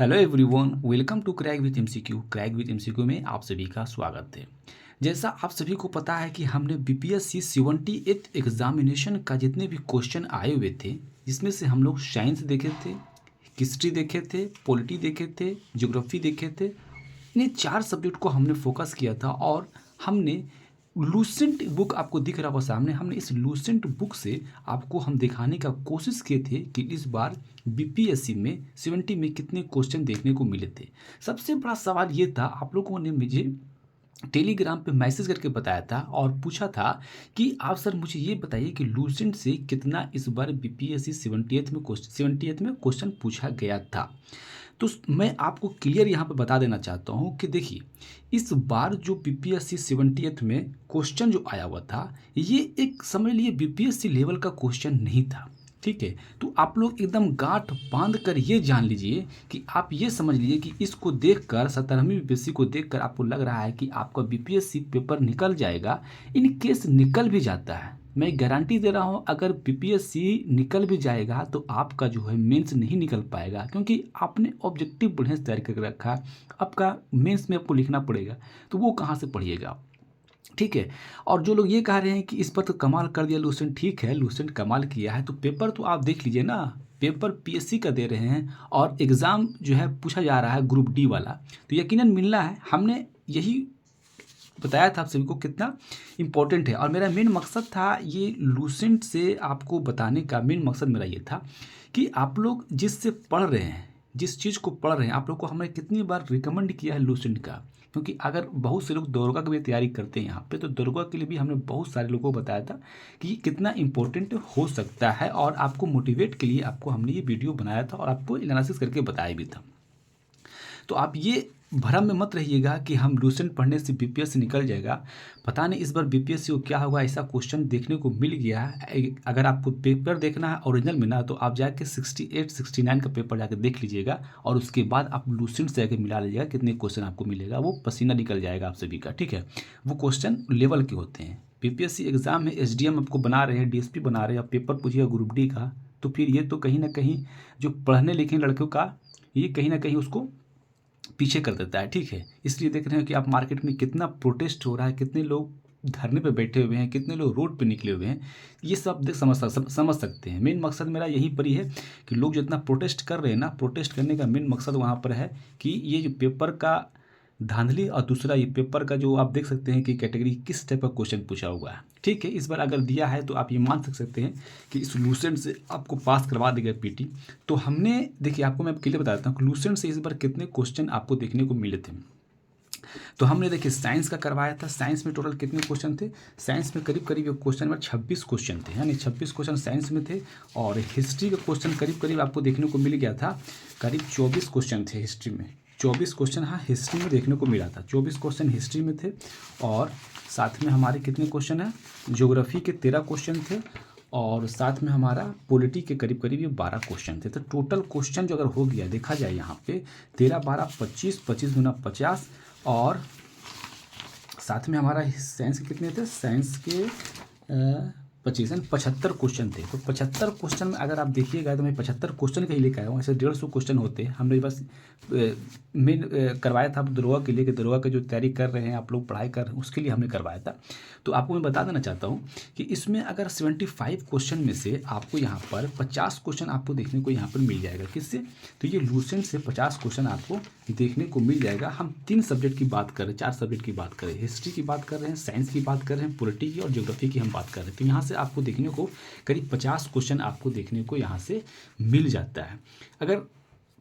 Hello everyone, welcome to crack with MCQ. Crack with MCQ में आप सभी का स्वागत है। जैसा आप सभी को पता है कि हमने बीपीएससी 78 एग्जामिनेशन का जितने भी क्वेश्चन आए हुए थे, जिसमें से हम लोग साइंस देखे थे, हिस्ट्री देखे थे, पॉलिटी देखे थे, ज्योग्राफी देखे थे। इन्हीं 4 सब्जेक्ट को हमने फोकस किया था और हमने लूसेंट बुक आपको दिख रहा होगा सामने। हमने इस लूसेंट बुक से आपको हम दिखाने का कोशिश किए थे कि इस बार बीपीएससी में 70 में कितने क्वेश्चन देखने को मिले थे। सबसे बड़ा सवाल ये था, आप लोगों ने मुझे टेलीग्राम पे मैसेज करके बताया था और पूछा था कि आप सर मुझे ये बताइए कि लूसेंट से कितना इस बार बीपीएससी 78 में क्वेश्चन पूछा गया था। तो मैं आपको क्लियर यहाँ पे बता देना चाहता हूँ कि देखिए, इस बार जो बीपीएससी 78 में क्वेश्चन जो आया हुआ था, ये एक समझ लिए बीपीएससी लेवल का क्वेश्चन नहीं था। ठीक है, तो आप लोग एकदम गांठ बांध कर ये जान लीजिए कि आप ये समझ लीजिए कि इसको देखकर 17वीं बीपीएससी को देखकर आपको लग रहा है कि आपका बीपीएससी पेपर निकल जाएगा। इन केस निकल भी जाता है, मैं गारंटी दे रहा हूँ, अगर बीपीएससी निकल भी जाएगा तो आपका जो है मेंस नहीं निकल पाएगा, क्योंकि आपने ऑब्जेक्टिव बढ़िया से तैयार करके रखा है। आपका मेंस में आपको लिखना पड़ेगा, तो वो कहाँ से पढ़िएगा। ठीक है, और जो लोग ये कह रहे हैं कि इस पर तो कमाल कर दिया लूसेंट, ठीक है लूसेंट कमाल किया है, तो पेपर तो आप देख लीजिए ना। पेपर पीएससी का दे रहे हैं और एग्ज़ाम जो है पूछा जा रहा है ग्रुप डी वाला, तो यकीनन मिलना है। हमने यही बताया था आप सभी को कितना इम्पोर्टेंट है, और मेरा मेन मकसद था ये लूसेंट से आपको बताने का। मेन मकसद मेरा ये था कि आप लोग जिससे पढ़ रहे हैं, जिस चीज़ को पढ़ रहे हैं, आप लोग को हमने कितनी बार रिकमेंड किया है लूसेंट का। क्योंकि अगर बहुत से लोग दरोगा की भी तैयारी करते हैं यहाँ पे, तो दरोगा के लिए भी हमने बहुत सारे लोगों को बताया था कि ये कितना इम्पोर्टेंट हो सकता है, और आपको मोटिवेट के लिए आपको हमने ये वीडियो बनाया था और आपको एनालिसिस करके बताया भी था। तो आप ये भ्रम में मत रहिएगा कि हम लूसेंट पढ़ने से बीपीएससी निकल जाएगा। पता नहीं इस बार बीपीएससी को क्या होगा, ऐसा क्वेश्चन देखने को मिल गया है। अगर आपको पेपर देखना है ओरिजिनल में ना, तो आप जाके 68 69 का पेपर जाके देख लीजिएगा, और उसके बाद आप लूसेंट से जाके मिला लीजिएगा कितने क्वेश्चन आपको मिलेगा। वो पसीना निकल जाएगा आप सभी का। ठीक है, वो क्वेश्चन लेवल के होते हैं। बीपीएससी एग्जाम में एसडीएम आपको बना रहे हैं, डीएसपी बना रहे हैं, पेपर पूछिएगा ग्रुप डी का, तो फिर ये तो कहीं ना कहीं जो पढ़ने लिखे लड़कों का, ये कहीं ना कहीं उसको पीछे कर देता है। ठीक है, इसलिए देख रहे हैं कि आप मार्केट में कितना प्रोटेस्ट हो रहा है, कितने लोग धरने पे बैठे हुए हैं, कितने लोग रोड पे निकले हुए हैं। ये सब देख समझ सकते हैं। मेन मकसद मेरा यहीं पर ही है कि लोग जितना प्रोटेस्ट कर रहे हैं ना, प्रोटेस्ट करने का मेन मकसद वहाँ पर है कि ये जो पेपर का धांधली, और दूसरा ये पेपर का जो आप देख सकते हैं कि कैटेगरी किस टाइप का क्वेश्चन पूछा हुआ है। ठीक है, इस बार अगर दिया है तो आप ये मान सकते हैं कि इस लूसेंट से आपको पास करवा देगा पीटी। तो हमने देखिए, आपको मैं क्लियर बता देता हूँ कि लूसेंट से इस बार कितने क्वेश्चन आपको देखने को मिले थे। तो हमने देखिए साइंस का करवाया था। साइंस में टोटल कितने क्वेश्चन थे? साइंस में करीब करीब क्वेश्चन में 26 क्वेश्चन थे, यानी 26 क्वेश्चन साइंस में थे। और हिस्ट्री का क्वेश्चन करीब करीब आपको देखने को मिल गया था, करीब 24 क्वेश्चन थे हिस्ट्री में। 24 क्वेश्चन हाँ हिस्ट्री में देखने को मिला था, 24 क्वेश्चन हिस्ट्री में थे। और साथ में हमारे कितने क्वेश्चन हैं? ज्योग्राफी के 13 क्वेश्चन थे, और साथ में हमारा पॉलिटी के करीब करीब ये 12 क्वेश्चन थे। तो टोटल क्वेश्चन जो अगर हो गया देखा जाए यहाँ पे 13 12 25, 25 गुना 50, और साथ में हमारा साइंस के कितने थे? साइंस के 25 यानी 75 क्वेश्चन थे। तो 75 क्वेश्चन में अगर आप देखिएगा तो मैं 75 क्वेश्चन का ही लेकर आया हूँ। ऐसे 150 क्वेश्चन होते हैं। हमने बस मेन करवाया था दरोगा के लिए, कि दरोगा की जो तैयारी कर रहे हैं आप लोग, पढ़ाई कर रहे हैं, उसके लिए हमने करवाया था। तो आपको मैं बता देना चाहता हूँ कि इसमें अगर 75 क्वेश्चन में से आपको यहाँ पर 50 क्वेश्चन आपको देखने को यहाँ पर मिल जाएगा। किससे? तो ये लूसेंट से 50 क्वेश्चन आपको देखने को मिल जाएगा। हम 3 सब्जेक्ट की बात कर रहे हैं, 4 सब्जेक्ट की बात कर रहे हैं, हिस्ट्री की बात कर रहे हैं, साइंस की बात कर रहे हैं, पॉलिटी की और ज्योग्राफी की हम बात कर रहे हैं। तो यहाँ से आपको देखने को करीब 50 क्वेश्चन आपको देखने को यहाँ से मिल जाता है। अगर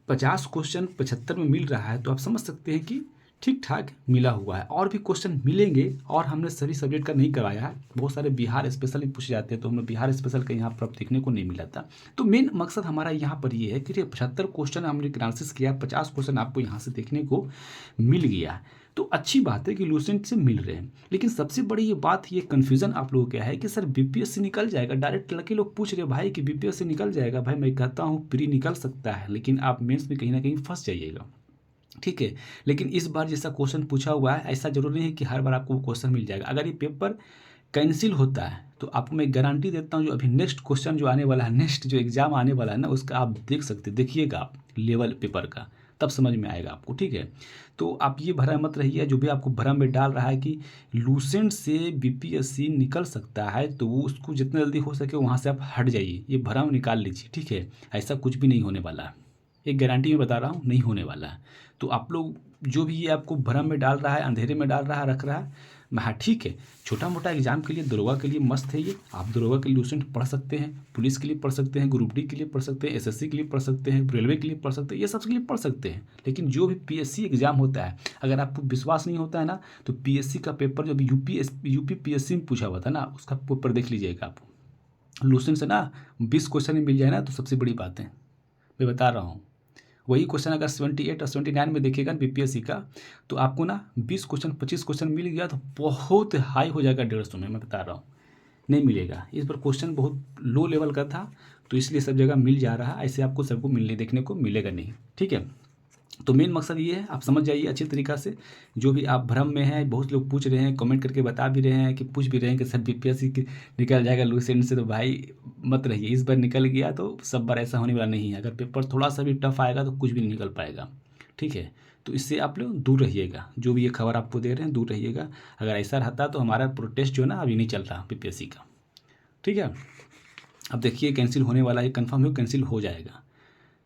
50 क्वेश्चन 75 में मिल रहा है तो आप समझ सकते हैं कि ठीक ठाक मिला हुआ है। और भी क्वेश्चन मिलेंगे, और हमने सभी सब्जेक्ट का नहीं करवाया है। बहुत सारे बिहार स्पेशल पूछे जाते हैं, तो हमें बिहार स्पेशल का यहाँ पर देखने को नहीं मिला था। तो मेन मकसद हमारा यहाँ पर ये है कि 75 क्वेश्चन हमने एनालिसिस किया, 50 क्वेश्चन आपको यहाँ से देखने को मिल गया। तो अच्छी बात है कि लूसेंट से मिल रहे हैं। लेकिन सबसे बड़ी ये बात, ये कन्फ्यूज़न आप लोगों को क्या है कि सर बीपीएससी निकल जाएगा। डायरेक्ट लड़के लोग पूछ रहे भाई कि बीपीएससी निकल जाएगा। भाई मैं कहता हूँ प्री निकल सकता है, लेकिन आप मेंस में कहीं ना कहीं फंस जाइएगा। ठीक है, लेकिन इस बार जैसा क्वेश्चन पूछा हुआ है, ऐसा जरूरी नहीं है कि हर बार आपको वो क्वेश्चन मिल जाएगा। अगर ये पेपर कैंसिल होता है तो आपको मैं गारंटी देता हूँ, जो अभी नेक्स्ट क्वेश्चन जो आने वाला है, नेक्स्ट जो एग्जाम आने वाला है ना, उसका आप देख सकते, देखिएगा आप लेवल पेपर का, तब समझ में आएगा आपको, ठीक है। तो आप ये भ्रम मत रहिए, जो भी आपको भ्रम में डाल रहा है कि लूसेंट से बीपीएससी निकल सकता है, तो वो उसको जितना जल्दी हो सके वहाँ से आप हट जाइए, ये भ्रम निकाल लीजिए, ठीक है। ऐसा कुछ भी नहीं होने वाला है, एक गारंटी मैं बता रहा हूँ, नहीं होने वाला है। तो आप लोग जो भी ये आपको भ्रम में डाल रहा है, अंधेरे में डाल रहा है, रख रहा है, हाँ ठीक है, छोटा मोटा एग्जाम के लिए, दरोगा के लिए मस्त है ये। आप दरोगा के लिए लूसेंट पढ़ सकते हैं, पुलिस के लिए पढ़ सकते हैं, ग्रुप डी के लिए पढ़ सकते हैं, एसएससी के लिए पढ़ सकते हैं, रेलवे के लिए पढ़ सकते हैं, ये सब के लिए पढ़ सकते हैं। लेकिन जो भी पीएससी एग्जाम होता है, अगर आपको विश्वास नहीं होता है ना, तो पीएससी का पेपर जो यूपी पीएससी में पूछा हुआ था ना, उसका पेपर देख लीजिएगा आप। लूसेंट से ना 20 क्वेश्चन मिल जाए ना, तो सबसे बड़ी बात है, मैं बता रहा हूँ। वही क्वेश्चन अगर 78 और 79 में देखिएगा बीपीएससी का, तो आपको ना 20 क्वेश्चन 25 क्वेश्चन मिल गया तो बहुत हाई हो जाएगा 150 में, मैं बता रहा हूँ। नहीं मिलेगा, इस पर क्वेश्चन बहुत लो लेवल का था, तो इसलिए सब जगह मिल जा रहा है, ऐसे आपको सबको मिलने देखने को मिलेगा नहीं, ठीक है। तो मेन मकसद ये है, आप समझ जाइए अच्छी तरीक़ा से। जो भी आप भ्रम में हैं, बहुत लोग पूछ रहे हैं, कमेंट करके बता भी रहे हैं, कि पूछ भी रहे हैं कि सर बीपीएससी निकल जाएगा लूसेंट से, तो भाई मत रहिए, इस बार निकल गया तो सब बार ऐसा होने वाला नहीं है। अगर पेपर थोड़ा सा भी टफ आएगा तो कुछ भी नहीं निकल पाएगा, ठीक है। तो इससे आप लोग दूर रहिएगा, जो भी ये खबर आपको दे रहे हैं दूर रहिएगा। अगर ऐसा रहता तो हमारा प्रोटेस्ट जो है ना अभी नहीं चल रहा बीपीएससी का, ठीक है। अब देखिए कैंसिल होने वाला है, कंफर्म हो कैंसिल हो जाएगा,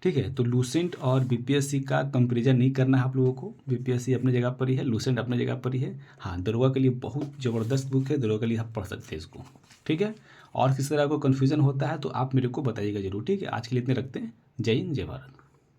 ठीक है। तो लूसेंट और बीपीएससी का कंपैरिजन नहीं करना है आप लोगों को, बीपीएससी अपने जगह पर ही है, लूसेंट अपने जगह पर ही है। हाँ, दरोगा के लिए बहुत ज़बरदस्त बुक है, दरोगा के लिए आप पढ़ सकते हैं इसको, ठीक है। और किसी तरह को कन्फ्यूज़न होता है तो आप मेरे को बताइएगा जरूर, ठीक है। आज के लिए इतने रखते हैं। जय हिंद, जय भारत।